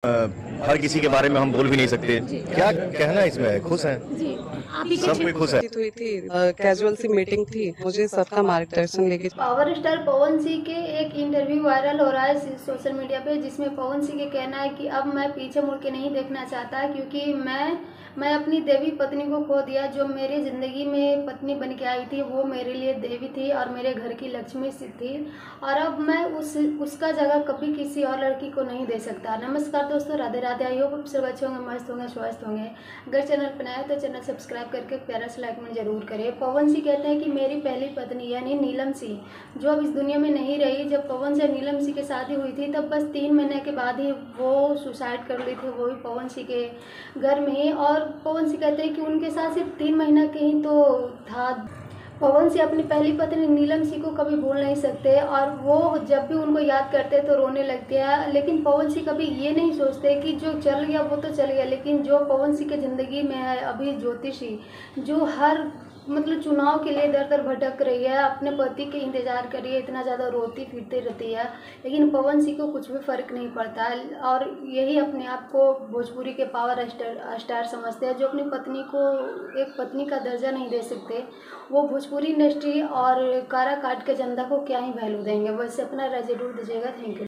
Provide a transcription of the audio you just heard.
अ, हर किसी के बारे में हम बोल भी नहीं सकते। क्या कहना इसमें? खुश हैं? जी, आप भी सब कोई खुश है। बातचीत हुई थी, कैजुअल सी मीटिंग थी। मुझे सर का मार्गदर्शन लेके पावर स्टार पवन सिंह के एक इंटरव्यू वायरल हो रहा है सोशल मीडिया पे, जिसमें पवन सिंह के कहना है कि अब मैं पीछे मुड़ के नहीं देखना चाहता, क्योंकि मैं अपनी देवी पत्नी को खो दिया। जो मेरी ज़िंदगी में पत्नी बन के आई थी वो मेरे लिए देवी थी और मेरे घर की लक्ष्मी सी थी, और अब मैं उसका जगह कभी किसी और लड़की को नहीं दे सकता। नमस्कार दोस्तों, राधे राधे। आई होप आप सब अच्छे होंगे, मस्त होंगे, स्वस्थ होंगे। अगर चैनल पर नया है तो चैनल सब्सक्राइब करके प्यारा सा लाइक में जरूर करें। पवन सिंह कहते हैं कि मेरी पहली पत्नी यानी नीलम सिंह, जो अब इस दुनिया में नहीं रही, जब पवन से नीलम सिंह की शादी हुई थी तब बस 3 महीने के बाद ही वो सुसाइड कर ली थी, वो भी पवन सिंह के घर में ही। और पवन सिंह कहते हैं कि उनके साथ सिर्फ 3 महीना के ही तो था। पवन सिंह अपनी पहली पत्नी नीलम सिंह को कभी भूल नहीं सकते, और वो जब भी उनको याद करते हैं तो रोने लगते हैं। लेकिन पवन सिंह कभी ये नहीं सोचते कि जो चल गया वो तो चल गया, लेकिन जो पवन सिंह के ज़िंदगी में है अभी ज्योतिषी, जो हर मतलब चुनाव के लिए दर दर भटक रही है, अपने पति के इंतजार कर रही है, इतना ज़्यादा रोती फिरती रहती है, लेकिन पवन सिंह को कुछ भी फर्क नहीं पड़ता है। और यही अपने आप को भोजपुरी के पावर स्टार समझते हैं, जो अपनी पत्नी को एक पत्नी का दर्जा नहीं दे सकते। वो भोजपुरी इंडस्ट्री और कारा काट के जनता को क्या ही वैल्यू देंगे। वैसे अपना राय जरूर दीजिएगा। Thank you.